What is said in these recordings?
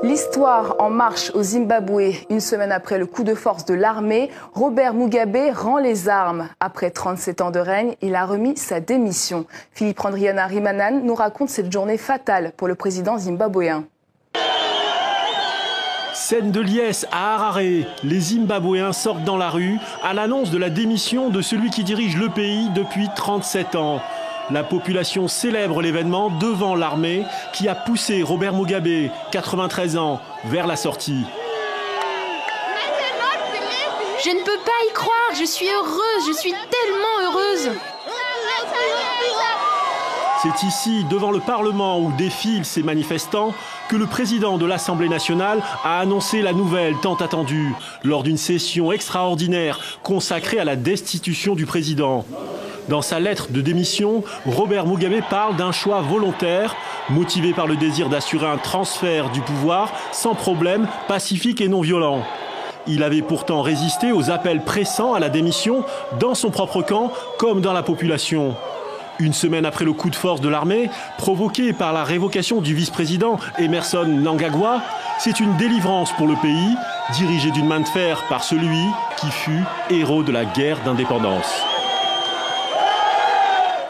L'histoire en marche au Zimbabwe. Une semaine après le coup de force de l'armée, Robert Mugabe rend les armes. Après 37 ans de règne, il a remis sa démission. Philippe Randrianarimanan nous raconte cette journée fatale pour le président zimbabwéen. Scène de liesse à Harare. Les Zimbabwéens sortent dans la rue à l'annonce de la démission de celui qui dirige le pays depuis 37 ans. La population célèbre l'événement devant l'armée qui a poussé Robert Mugabe, 93 ans, vers la sortie. Je ne peux pas y croire, je suis heureuse, je suis tellement heureuse. C'est ici, devant le Parlement où défilent ces manifestants, que le président de l'Assemblée nationale a annoncé la nouvelle tant attendue, lors d'une session extraordinaire consacrée à la destitution du président. Dans sa lettre de démission, Robert Mugabe parle d'un choix volontaire, motivé par le désir d'assurer un transfert du pouvoir sans problème, pacifique et non violent. Il avait pourtant résisté aux appels pressants à la démission dans son propre camp comme dans la population. Une semaine après le coup de force de l'armée, provoqué par la révocation du vice-président Emmerson Mnangagwa, c'est une délivrance pour le pays, dirigé d'une main de fer par celui qui fut héros de la guerre d'indépendance.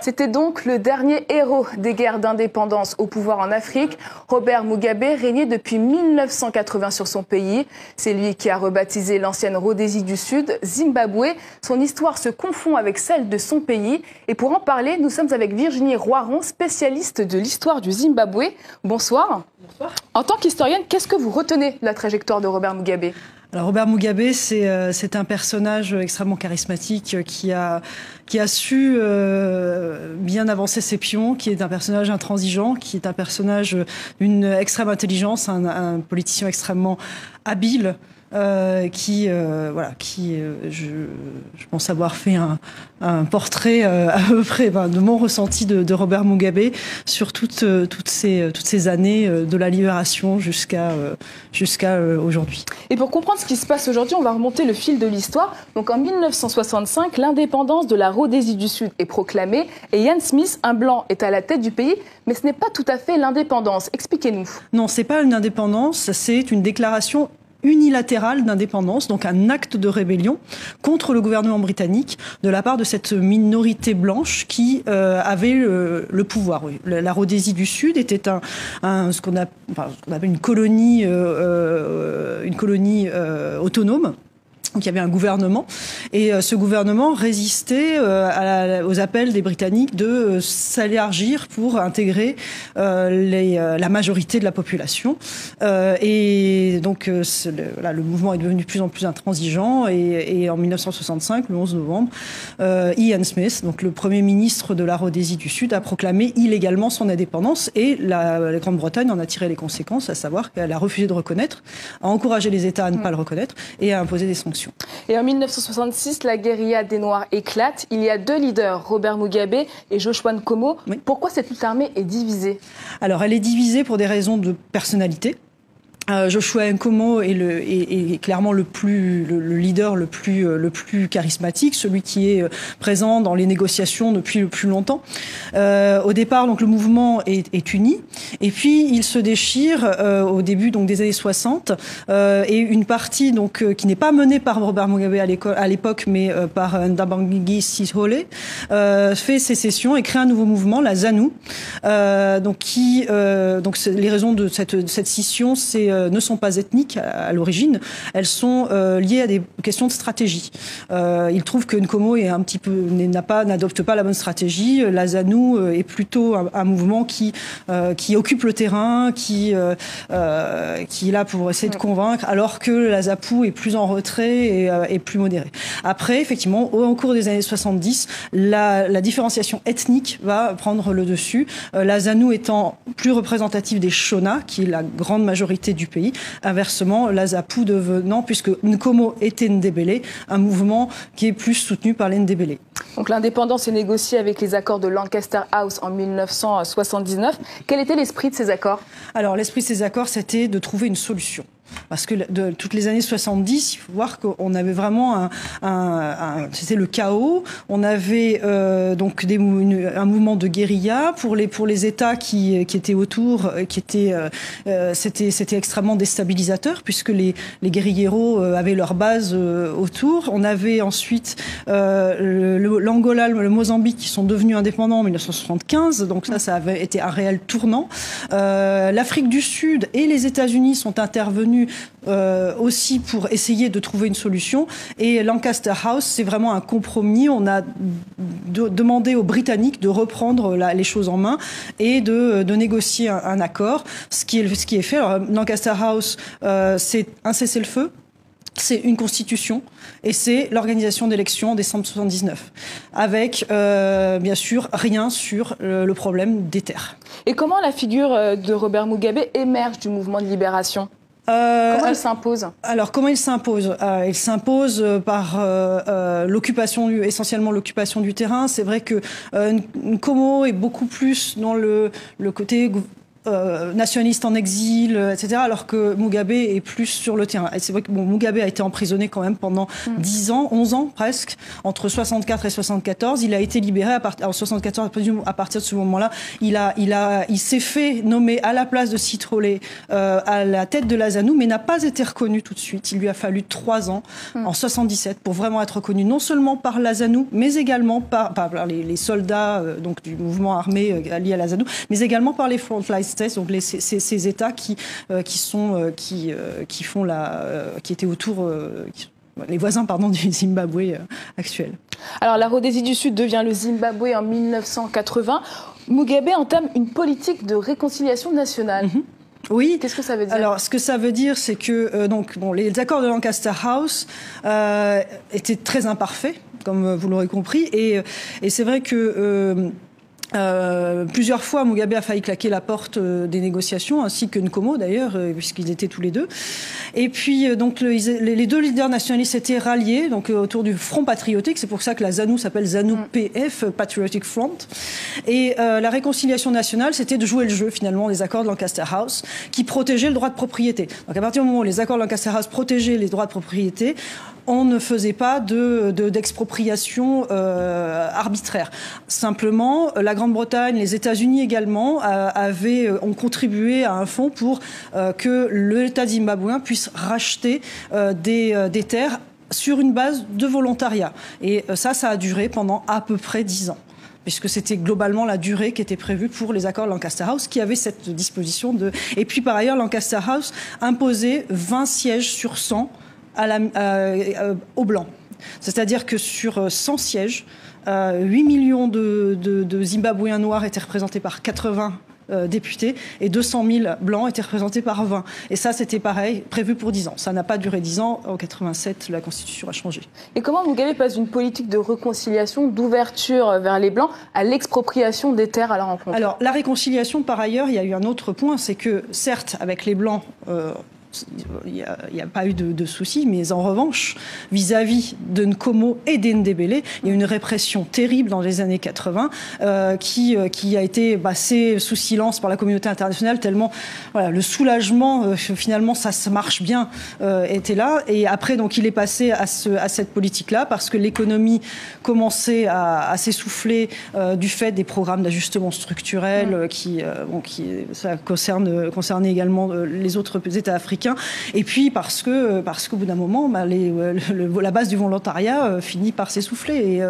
C'était donc le dernier héros des guerres d'indépendance au pouvoir en Afrique. Robert Mugabe régnait depuis 1980 sur son pays. C'est lui qui a rebaptisé l'ancienne Rhodésie du Sud, Zimbabwe. Son histoire se confond avec celle de son pays. Et pour en parler, nous sommes avec Virginie Roiron, spécialiste de l'histoire du Zimbabwe. Bonsoir. Bonsoir. En tant qu'historienne, qu'est-ce que vous retenez de la trajectoire de Robert Mugabe ? Alors Robert Mugabe, c'est un personnage extrêmement charismatique qui a su bien avancer ses pions, qui est un personnage intransigeant, qui est un personnage d'une extrême intelligence, un politicien extrêmement habile. Je pense avoir fait un portrait à peu près de mon ressenti de Robert Mugabe sur toutes ces années de la libération jusqu'à aujourd'hui. Et pour comprendre ce qui se passe aujourd'hui, on va remonter le fil de l'histoire. Donc en 1965, l'indépendance de la Rhodésie du Sud est proclamée et Ian Smith, un blanc, est à la tête du pays, mais ce n'est pas tout à fait l'indépendance. Expliquez-nous. Non, c'est pas une indépendance, c'est une déclaration unilatérale d'indépendance, donc un acte de rébellion contre le gouvernement britannique de la part de cette minorité blanche qui avait le pouvoir. Oui. La Rhodésie du Sud était ce qu'on appelle une colonie autonome. Donc il y avait un gouvernement et ce gouvernement résistait aux appels des Britanniques de s'élargir pour intégrer la majorité de la population. Et donc le mouvement est devenu de plus en plus intransigeant et en 1965, le 11 novembre, Ian Smith, donc le Premier ministre de la Rhodésie du Sud, a proclamé illégalement son indépendance et la Grande-Bretagne en a tiré les conséquences, à savoir qu'elle a refusé de reconnaître, a encouragé les États à ne pas le reconnaître et a imposé des sanctions. Et en 1966, la guérilla des Noirs éclate. Il y a deux leaders, Robert Mugabe et Joshua Nkomo. Oui. Pourquoi cette lutte armée est divisée ? Alors, elle est divisée pour des raisons de personnalité. Joshua Nkomo est clairement le leader le plus charismatique, celui qui est présent dans les négociations depuis le plus longtemps. Au départ, donc le mouvement est uni, et puis il se déchire au début donc des années 60, et une partie donc qui n'est pas menée par Robert Mugabe à l'époque, mais par Ndabangi Sisole, fait sécession et crée un nouveau mouvement, la ZANU, donc les raisons de cette scission, ne sont pas ethniques à l'origine, elles sont liées à des questions de stratégie. Il trouve que Nkomo n'adopte pas la bonne stratégie. La ZANU est plutôt un mouvement qui occupe le terrain, qui est là pour essayer de convaincre, alors que la ZAPU est plus en retrait et plus modérée. Après, effectivement, au cours des années 70, la différenciation ethnique va prendre le dessus. La ZANU étant plus représentative des Shona, qui est la grande majorité du pays. Inversement, la ZAPU devenant, puisque Nkomo était Ndebele, un mouvement qui est plus soutenu par les Ndebele. Donc l'indépendance est négociée avec les accords de Lancaster House en 1979. Quel était l'esprit de ces accords ? Alors l'esprit de ces accords, c'était de trouver une solution. parce que de toutes les années 70, il faut voir qu'on avait vraiment c'était le chaos. On avait donc un mouvement de guérilla pour les États qui étaient autour, c'était extrêmement déstabilisateur puisque les guérilleros avaient leur base autour. On avait ensuite l'Angola, le Mozambique qui sont devenus indépendants en 1975, donc ça avait été un réel tournant. L'Afrique du Sud et les États-Unis sont intervenus aussi pour essayer de trouver une solution. Et Lancaster House, c'est vraiment un compromis. On a demandé aux Britanniques de reprendre les choses en main et de négocier un accord, ce qui est fait. Alors, Lancaster House, c'est un cessez-le-feu. C'est une constitution et c'est l'organisation d'élections en décembre 79, avec bien sûr rien sur le problème des terres. Et comment la figure de Robert Mugabe émerge du mouvement de libération ? Comment il s'impose ? Alors, comment il s'impose ? Il s'impose par essentiellement l'occupation du terrain. C'est vrai que Nkomo est beaucoup plus dans le côté nationaliste en exil, etc., alors que Mugabe est plus sur le terrain. Et c'est vrai que Mugabe a été emprisonné quand même pendant 10 ans, 11 ans presque, entre 64 et 74. Il a été libéré en 74, à partir de ce moment-là. Il s'est fait nommer à la place de Citrollet à la tête de la ZANU, mais n'a pas été reconnu tout de suite. Il lui a fallu 3 ans, en 77, pour vraiment être reconnu, non seulement par la ZANU, mais également par les soldats donc du mouvement armé lié à la ZANU, mais également par les Frontline States, donc ces États qui étaient autour, les voisins du Zimbabwe actuel. Alors la Rhodésie du Sud devient le Zimbabwe en 1980. Mugabe entame une politique de réconciliation nationale. Oui. Qu'est-ce que ça veut dire ? Alors, ce que ça veut dire, c'est que les accords de Lancaster House étaient très imparfaits, comme vous l'aurez compris, et c'est vrai que plusieurs fois, Mugabe a failli claquer la porte des négociations, ainsi que Nkomo d'ailleurs, puisqu'ils étaient tous les deux. Et puis, donc, les deux leaders nationalistes étaient ralliés donc, autour du Front patriotique. C'est pour ça que la ZANU s'appelle ZANU-PF, Patriotic Front. Et la réconciliation nationale, c'était de jouer le jeu, finalement, des accords de Lancaster House, qui protégeaient le droit de propriété. Donc, à partir du moment où les accords de Lancaster House protégeaient les droits de propriété, on ne faisait pas d'expropriation arbitraire. Simplement, la Grande-Bretagne, les États-Unis également ont contribué à un fonds pour que l'État zimbabwéen puisse racheter des terres sur une base de volontariat. Et ça a duré pendant à peu près 10 ans. Puisque c'était globalement la durée qui était prévue pour les accords Lancaster House, qui avait cette disposition de... Et puis par ailleurs, Lancaster House imposait 20 sièges sur 100 aux Blancs. C'est-à-dire que sur 100 sièges, 8 millions de Zimbabwéens noirs étaient représentés par 80 députés et 200 000 Blancs étaient représentés par 20. Et ça, c'était pareil, prévu pour 10 ans. Ça n'a pas duré 10 ans. En 87, la Constitution a changé. Et comment Mugabe passe d'une politique de réconciliation, d'ouverture vers les Blancs, à l'expropriation des terres à leur encontre ? Alors, la réconciliation, par ailleurs, il y a eu un autre point, c'est que, certes, avec les Blancs... il n'y a pas eu de soucis, mais en revanche, vis-à-vis de Nkomo et d'Ndebele, il y a une répression terrible dans les années 80 qui a été passée sous silence par la communauté internationale, tellement le soulagement, finalement, ça marche bien, était là. Et après, donc, il est passé à cette politique-là parce que l'économie commençait à s'essouffler du fait des programmes d'ajustement structurel ça concernait également les autres États africains. Et puis parce qu'au bout d'un moment, la base du volontariat finit par s'essouffler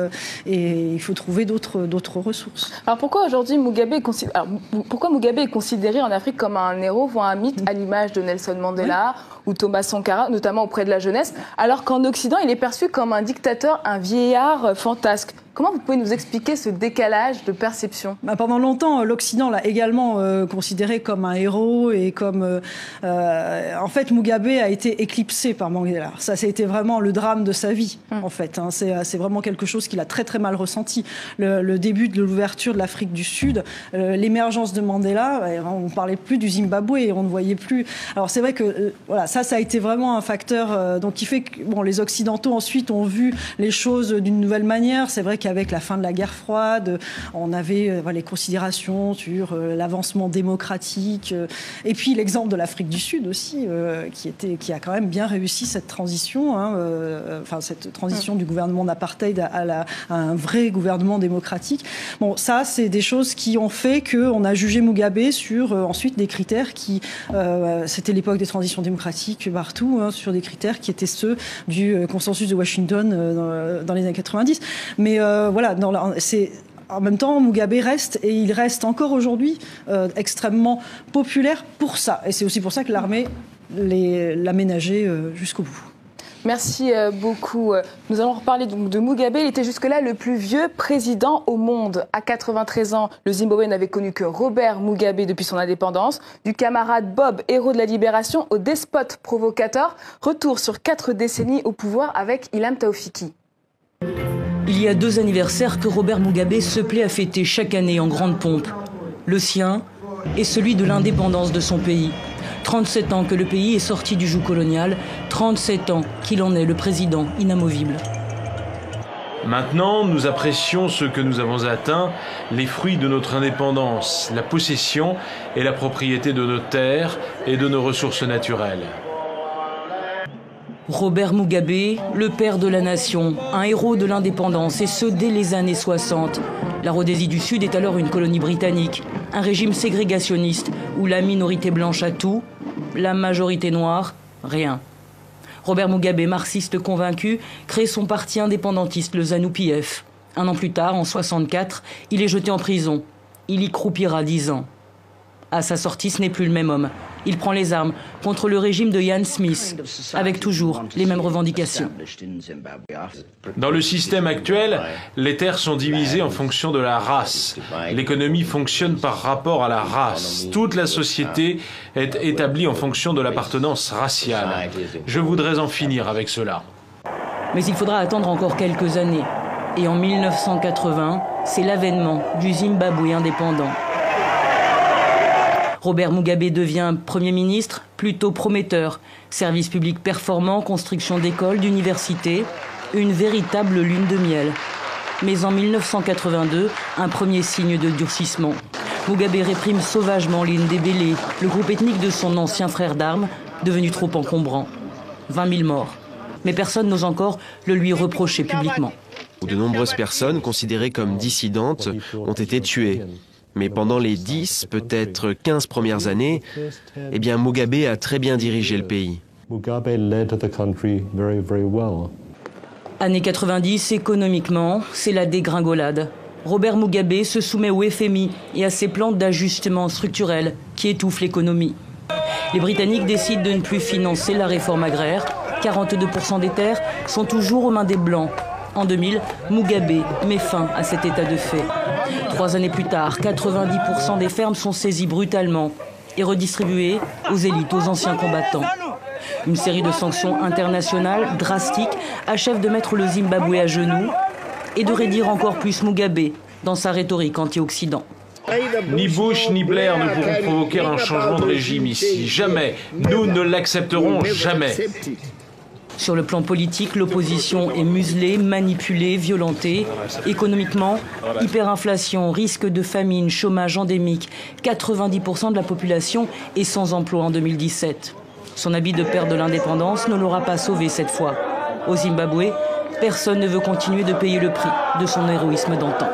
et il faut trouver d'autres ressources. Alors pourquoi aujourd'hui Mugabe est considéré en Afrique comme un héros, voire un mythe, à l'image de Nelson Mandela ou Thomas Sankara, notamment auprès de la jeunesse, alors qu'en Occident, il est perçu comme un dictateur, un vieillard fantasque ? Comment vous pouvez nous expliquer ce décalage de perception ? Pendant longtemps, l'Occident l'a également considéré comme un héros et comme... en fait, Mugabe a été éclipsé par Mandela. Ça a été vraiment le drame de sa vie, en fait. C'est vraiment quelque chose qu'il a très très mal ressenti. Le début de l'ouverture de l'Afrique du Sud, l'émergence de Mandela, on ne parlait plus du Zimbabwe, on ne voyait plus... Alors c'est vrai que ça a été vraiment un facteur qui fait que les Occidentaux ensuite ont vu les choses d'une nouvelle manière. C'est vrai qu'il qu'avec la fin de la guerre froide, on avait les considérations sur l'avancement démocratique. Et puis l'exemple de l'Afrique du Sud aussi, qui a quand même bien réussi cette transition, cette transition du gouvernement d'apartheid à un vrai gouvernement démocratique. Bon, ça, c'est des choses qui ont fait qu'on a jugé Mugabe sur ensuite des critères qui, c'était l'époque des transitions démocratiques partout, sur des critères qui étaient ceux du consensus de Washington dans les années 90. Mais en même temps, Mugabe reste, et il reste encore aujourd'hui extrêmement populaire pour ça. Et c'est aussi pour ça que l'armée l'a ménagé jusqu'au bout. Merci beaucoup. Nous allons reparler donc de Mugabe. Il était jusque-là le plus vieux président au monde. À 93 ans, le Zimbabwe n'avait connu que Robert Mugabe depuis son indépendance. Du camarade Bob, héros de la libération, au despote provocateur. Retour sur 4 décennies au pouvoir avec Ilham Taoufiki. Il y a 2 anniversaires que Robert Mugabe se plaît à fêter chaque année en grande pompe. Le sien et celui de l'indépendance de son pays. 37 ans que le pays est sorti du joug colonial, 37 ans qu'il en est le président inamovible. Maintenant, nous apprécions ce que nous avons atteint, les fruits de notre indépendance, la possession et la propriété de nos terres et de nos ressources naturelles. Robert Mugabe, le père de la nation, un héros de l'indépendance, et ce dès les années 60. La Rhodésie du Sud est alors une colonie britannique, un régime ségrégationniste où la minorité blanche a tout, la majorité noire, rien. Robert Mugabe, marxiste convaincu, crée son parti indépendantiste, le ZANU-PF. Un an plus tard, en 64, il est jeté en prison. Il y croupira 10 ans. À sa sortie, ce n'est plus le même homme. Il prend les armes contre le régime de Ian Smith, avec toujours les mêmes revendications. Dans le système actuel, les terres sont divisées en fonction de la race. L'économie fonctionne par rapport à la race. Toute la société est établie en fonction de l'appartenance raciale. Je voudrais en finir avec cela. Mais il faudra attendre encore quelques années. Et en 1980, c'est l'avènement du Zimbabwe indépendant. Robert Mugabe devient Premier ministre, plutôt prometteur. Services publics performants, construction d'écoles, d'universités, une véritable lune de miel. Mais en 1982, un premier signe de durcissement. Mugabe réprime sauvagement les Ndebele, le groupe ethnique de son ancien frère d'armes, devenu trop encombrant. 20 000 morts. Mais personne n'ose encore le lui reprocher publiquement. De nombreuses personnes considérées comme dissidentes ont été tuées. Mais pendant les 10, peut-être 15 premières années, Mugabe a très bien dirigé le pays. Années 90, économiquement, c'est la dégringolade. Robert Mugabe se soumet au FMI et à ses plans d'ajustement structurel qui étouffent l'économie. Les Britanniques décident de ne plus financer la réforme agraire. 42% des terres sont toujours aux mains des Blancs. En 2000, Mugabe met fin à cet état de fait. 3 années plus tard, 90% des fermes sont saisies brutalement et redistribuées aux élites, aux anciens combattants. Une série de sanctions internationales drastiques achève de mettre le Zimbabwe à genoux et de raidir encore plus Mugabe dans sa rhétorique anti-Occident. Ni Bush ni Blair ne pourront provoquer un changement de régime ici. Jamais. Nous ne l'accepterons jamais. Sur le plan politique, l'opposition est muselée, manipulée, violentée. Économiquement, hyperinflation, risque de famine, chômage endémique. 90% de la population est sans emploi en 2017. Son habit de père de l'indépendance ne l'aura pas sauvé cette fois. Au Zimbabwe, personne ne veut continuer de payer le prix de son héroïsme d'antan.